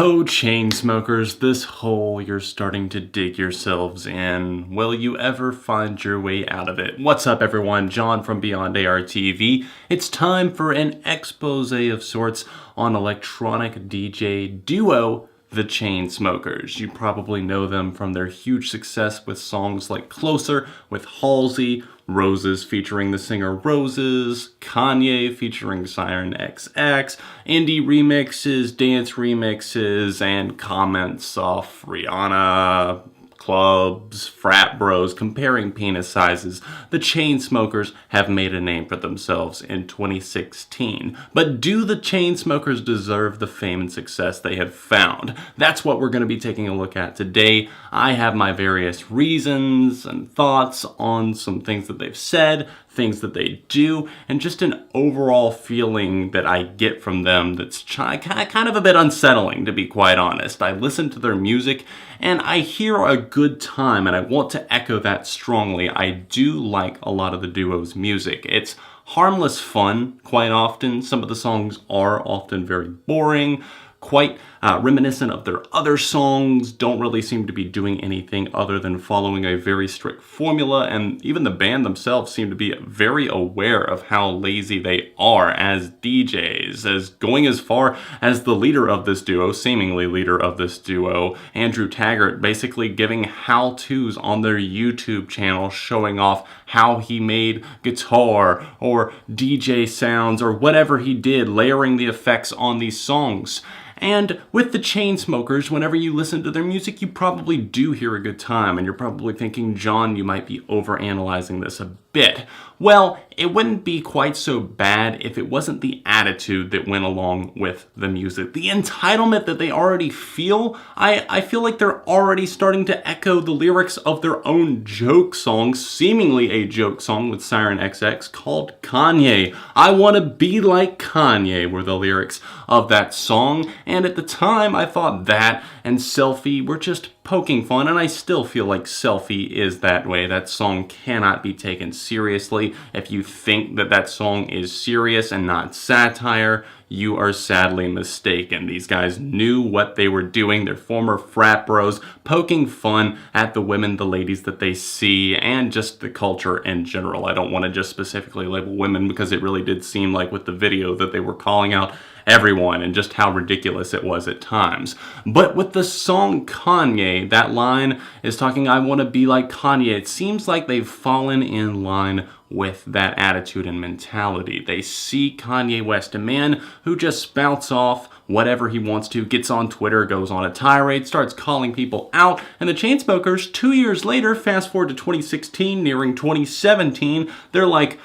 Oh, Chainsmokers, this hole you're starting to dig yourselves in. Will you ever find your way out of it? What's up, everyone? John from Beyond ARTV. It's time for an expose of sorts on electronic DJ duo, the Chainsmokers. You probably know them from their huge success with songs like Closer with Halsey, Roses featuring the singer Roses, Kanye featuring Siren XX, indie remixes, dance remixes, and comments off Rihanna, clubs, frat bros, comparing penis sizes. The Chainsmokers have made a name for themselves in 2016. But do the Chainsmokers deserve the fame and success they have found? That's what we're going to be taking a look at today. I have my various reasons and thoughts on some things that they've said, things that they do, and just an overall feeling that I get from them that's kind of a bit unsettling, to be quite honest. I listen to their music and I hear a good time, and I want to echo that strongly. I do like a lot of the duo's music. It's harmless fun quite often. Some of the songs are often very boring, quite reminiscent of their other songs, don't really seem to be doing anything other than following a very strict formula, and even the band themselves seem to be very aware of how lazy they are as DJs, as going as far as the leader of this duo, seemingly leader of this duo, Andrew Taggart, basically giving how-tos on their YouTube channel showing off how he made guitar or DJ sounds or whatever he did, layering the effects on these songs. And with the Chainsmokers, whenever you listen to their music, you probably do hear a good time, and you're probably thinking, John, you might be overanalyzing this a bit. Well, it wouldn't be quite so bad if it wasn't the attitude that went along with the music. The entitlement that they already feel, I feel like they're already starting to echo the lyrics of their own joke song, seemingly a joke song with Siren XX called Kanye. I want to be like Kanye were the lyrics of that song, and at the time I thought that and Selfie were just poking fun, and I still feel like Selfie is that way. That song cannot be taken seriously. If you think that that song is serious and not satire, you are sadly mistaken. These guys knew what they were doing. They're former frat bros, poking fun at the women, the ladies that they see, and just the culture in general. I don't want to just specifically label women, because it really did seem like with the video that they were calling out everyone and just how ridiculous it was at times. But with the song Kanye, that line is talking, I want to be like Kanye. It seems like they've fallen in line with that attitude and mentality. They see Kanye West, a man who just spouts off whatever he wants to, gets on Twitter, goes on a tirade, starts calling people out, and the Chainsmokers, 2 years later, fast forward to 2016, nearing 2017, they're like,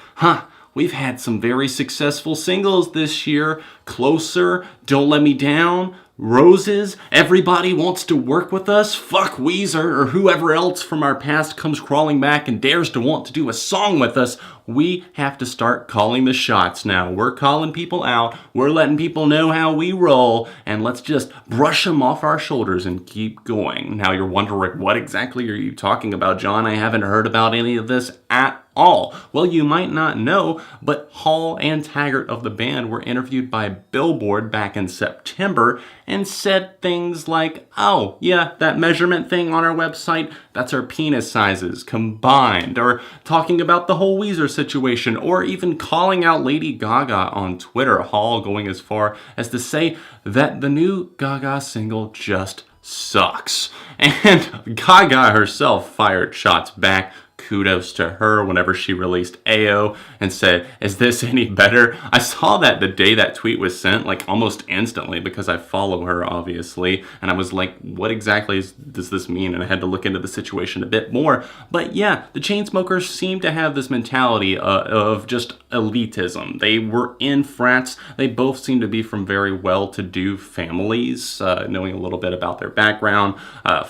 we've had some very successful singles this year. Closer, Don't Let Me Down, Roses, Everybody Wants to Work With Us, fuck Weezer, or whoever else from our past comes crawling back and dares to want to do a song with us. We have to start calling the shots now. We're calling people out, we're letting people know how we roll, and let's just brush them off our shoulders and keep going. Now you're wondering, what exactly are you talking about, John? I haven't heard about any of this at all. Well, you might not know, but Hall and Taggart of the band were interviewed by Billboard back in September and said things like, oh, yeah, that measurement thing on our website, that's our penis sizes combined, or talking about the whole Weezer situation, or even calling out Lady Gaga on Twitter. Hall going as far as to say that the new Gaga single just sucks. And Gaga herself fired shots back. Kudos to her whenever she released AO and said, is this any better? I saw that the day that tweet was sent, like almost instantly, because I follow her obviously, and I was like, what exactly does this mean? And I had to look into the situation a bit more. But yeah, the Chainsmokers seem to have this mentality of just elitism. They were in frats. They both seem to be from very well-to-do families, knowing a little bit about their background.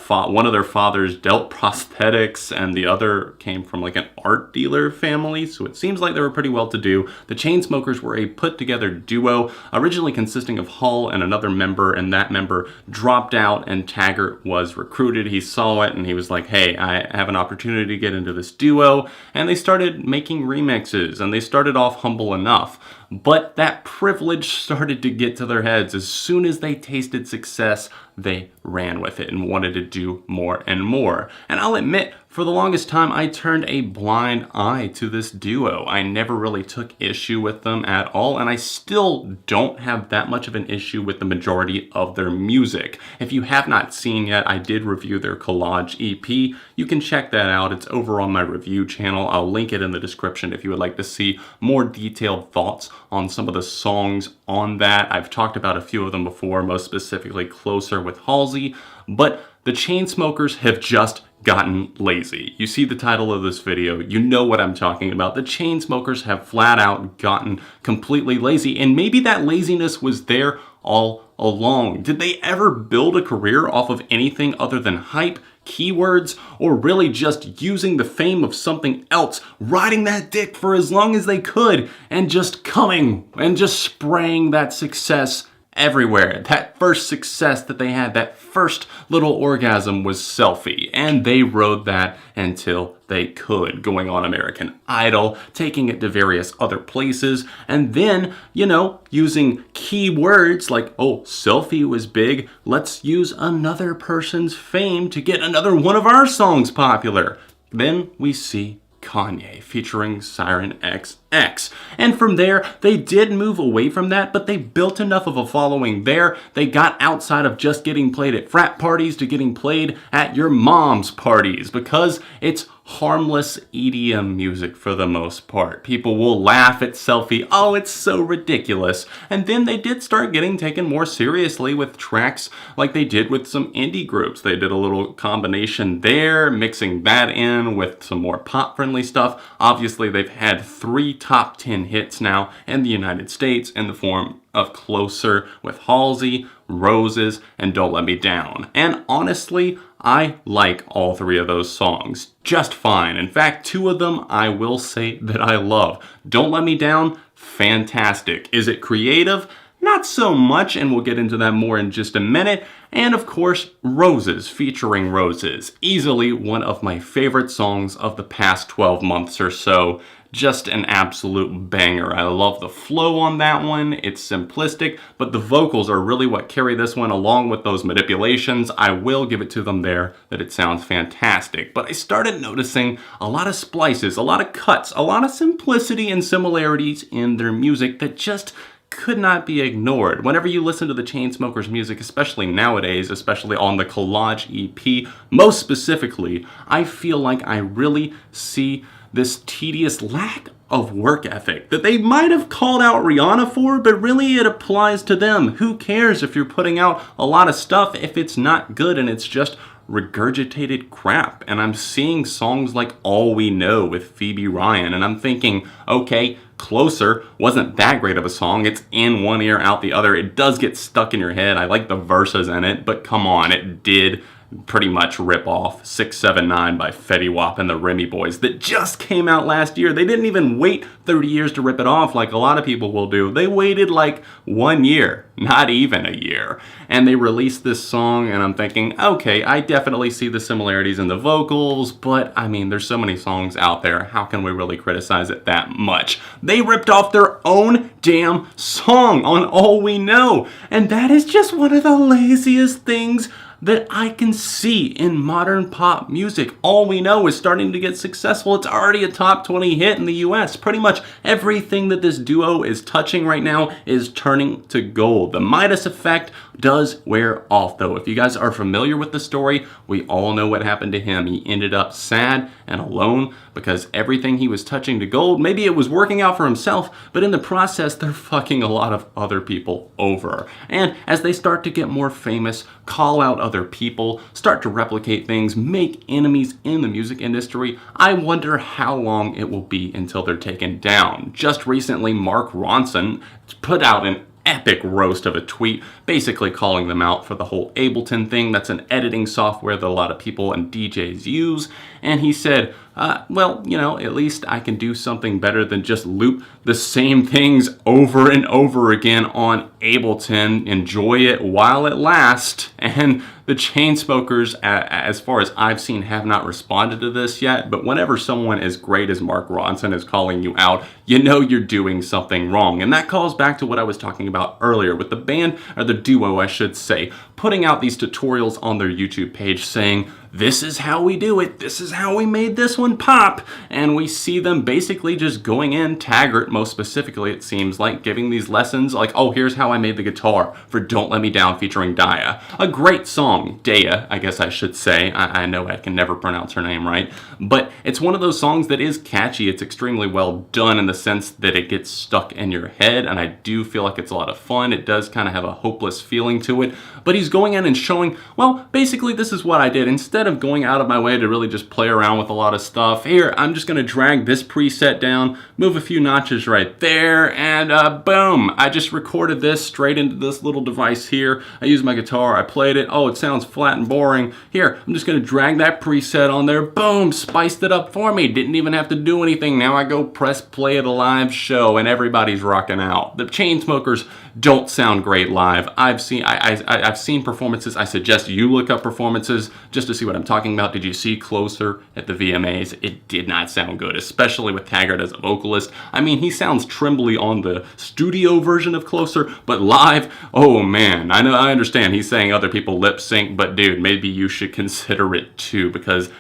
One of their fathers dealt prosthetics, and the other came from like an art dealer family, so it seems like they were pretty well to do. The Chainsmokers were a put together duo, originally consisting of Hall and another member, and that member dropped out and Taggart was recruited. He saw it and he was like, hey, I have an opportunity to get into this duo, and they started making remixes, and they started off humble enough. But that privilege started to get to their heads. As soon as they tasted success, they ran with it and wanted to do more and more. And I'll admit, for the longest time, I turned a blind eye to this duo. I never really took issue with them at all, and I still don't have that much of an issue with the majority of their music. If you have not seen yet, I did review their Collage EP. You can check that out. It's over on my review channel. I'll link it in the description if you would like to see more detailed thoughts on some of the songs on that. I've talked about a few of them before, most specifically Closer with Halsey, but the Chainsmokers have just gotten lazy. You see the title of this video, you know what I'm talking about. The Chainsmokers have flat out gotten completely lazy, and maybe that laziness was there all along. Did they ever build a career off of anything other than hype, keywords, or really just using the fame of something else, riding that dick for as long as they could, and just coming and just spraying that success everywhere? That first success that they had, that first little orgasm, was Selfie, and they rode that until they could, going on American Idol, taking it to various other places, and then, you know, using keywords like, oh, Selfie was big, let's use another person's fame to get another one of our songs popular. Then we see Kanye featuring Siren XX. And from there, they did move away from that, but they built enough of a following there. They got outside of just getting played at frat parties to getting played at your mom's parties, because it's harmless EDM music for the most part. People will laugh at Selfie, oh, it's so ridiculous. And then they did start getting taken more seriously with tracks like they did with some indie groups. They did a little combination there, mixing that in with some more pop-friendly stuff. Obviously, they've had 3 top 10 hits now in the United States in the form of Closer with Halsey, Roses, and Don't Let Me Down. And honestly, I like all 3 of those songs just fine. In fact, 2 of them I will say that I love. Don't Let Me Down, fantastic. Is it creative? Not so much, and we'll get into that more in just a minute. And of course, Roses featuring Roses. Easily one of my favorite songs of the past 12 months or so. Just an absolute banger. I love the flow on that one. It's simplistic, but the vocals are really what carry this one, along with those manipulations. I will give it to them there that it sounds fantastic. But I started noticing a lot of splices, a lot of cuts, a lot of simplicity and similarities in their music that just could not be ignored. Whenever you listen to the Chainsmokers music, especially nowadays, especially on the Collage EP, most specifically, I feel like I really see this tedious lack of work ethic that they might have called out Rihanna for, but really it applies to them. Who cares if you're putting out a lot of stuff if it's not good and it's just regurgitated crap? And I'm seeing songs like All We Know with Phoebe Ryan, and I'm thinking, okay, Closer wasn't that great of a song. It's in one ear, out the other. It does get stuck in your head. I like the verses in it, but come on, it did pretty much rip off 679 by Fetty Wap and the Remy Boys that just came out last year. They didn't even wait 30 years to rip it off like a lot of people will do. They waited like 1 year, not even a year. And they released this song, and I'm thinking, okay, I definitely see the similarities in the vocals, but I mean, there's so many songs out there. How can we really criticize it that much? They ripped off their own damn song on All We Know. And that is just one of the laziest things that I can see in modern pop music. All We Know is starting to get successful. It's already a top 20 hit in the US. Pretty much everything that this duo is touching right now is turning to gold. The Midas effect does wear off though. If you guys are familiar with the story, we all know what happened to him. He ended up sad and alone because everything he was touching to gold, maybe it was working out for himself, but in the process, they're fucking a lot of other people over. And as they start to get more famous, call out other people, start to replicate things, make enemies in the music industry, I wonder how long it will be until they're taken down. Just recently, Mark Ronson put out an epic roast of a tweet, basically calling them out for the whole Ableton thing. That's an editing software that a lot of people and DJs use. And he said, well, you know, at least I can do something better than just loop the same things over and over again on Ableton. Enjoy it while it lasts. And the Chainsmokers, as far as I've seen, have not responded to this yet. But whenever someone as great as Mark Ronson is calling you out, you know you're doing something wrong. And that calls back to what I was talking about earlier with the band, or the duo, I should say, putting out these tutorials on their YouTube page saying, this is how we do it, this is how we made this one pop, and we see them basically just going in, Taggart most specifically it seems like, giving these lessons like, oh, here's how I made the guitar for Don't Let Me Down featuring Daya. A great song, Daya, I guess I should say. I know I can never pronounce her name right, but it's one of those songs that is catchy. It's extremely well done in the sense that it gets stuck in your head, and I do feel like it's a lot of fun. It does kind of have a hopeless feeling to it, but he's going in and showing, well, basically this is what I did. Instead of going out of my way to really just play around with a lot of stuff, here, I'm just going to drag this preset down, move a few notches right there, and boom, I just recorded this straight into this little device here. I used my guitar, I played it, oh, it sounds flat and boring. Here, I'm just going to drag that preset on there, boom, spiced it up for me. Didn't even have to do anything. Now I go press play at a live show and everybody's rocking out. The Chainsmokers don't sound great live. I've seen performances. I suggest you look up performances just to see what I'm talking about. Did you see Closer at the VMAs? It did not sound good, especially with Taggart as a vocalist. I mean, he sounds trembly on the studio version of Closer, but live, oh man, I understand he's saying other people lip sync, but dude, maybe you should consider it too, because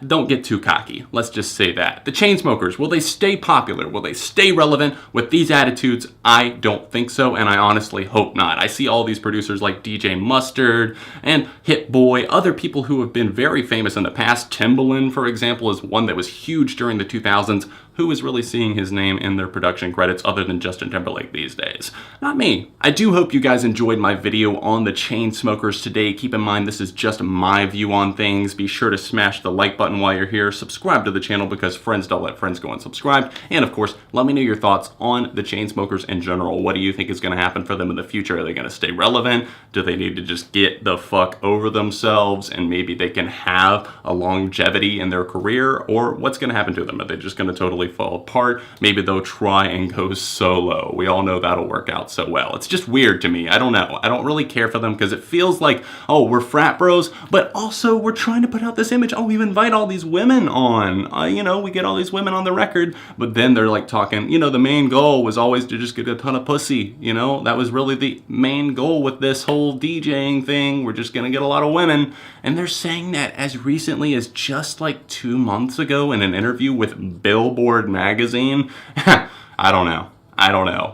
don't get too cocky. Let's just say that. The Chainsmokers, will they stay popular? Will they stay relevant with these attitudes? I don't think so, and I honestly hope not. I see all these producers like DJ Mustard and Hit Boy, other people who have been very famous in the past. Timbaland, for example, is one that was huge during the 2000s. Who is really seeing his name in their production credits other than Justin Timberlake these days? Not me. I do hope you guys enjoyed my video on the Chainsmokers today. Keep in mind this is just my view on things. Be sure to smash the like button while you're here. Subscribe to the channel because friends don't let friends go unsubscribed. And of course, let me know your thoughts on the Chainsmokers in general. What do you think is going to happen for them in the future? Are they going to stay relevant? Do they need to just get the fuck over themselves and maybe they can have a longevity in their career? Or what's going to happen to them? Are they just going to totally fall apart? Maybe they'll try and go solo. We all know that'll work out so well. It's just weird to me. I don't know. I don't really care for them because it feels like, oh, we're frat bros, but also we're trying to put out this image. Oh, we invite all these women on. You know, we get all these women on the record, but then they're like talking, you know, the main goal was always to just get a ton of pussy. You know, that was really the main goal with this whole DJing thing. We're just going to get a lot of women. And they're saying that as recently as just like 2 months ago in an interview with Billboard magazine. I don't know.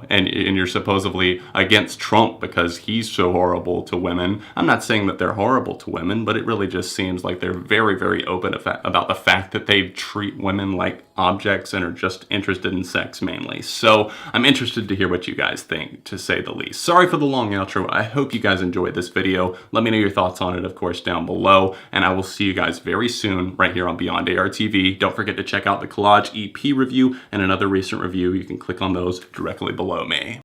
And you're supposedly against Trump because he's so horrible to women. I'm not saying that they're horrible to women, but it really just seems like they're very, very open about the fact that they treat women like objects and are just interested in sex mainly. So I'm interested to hear what you guys think, to say the least. Sorry for the long outro. I hope you guys enjoyed this video. Let me know your thoughts on it, of course, down below. And I will see you guys very soon right here on Beyond ARTV. Don't forget to check out the Collage EP review and another recent review. You can click on those directly below me.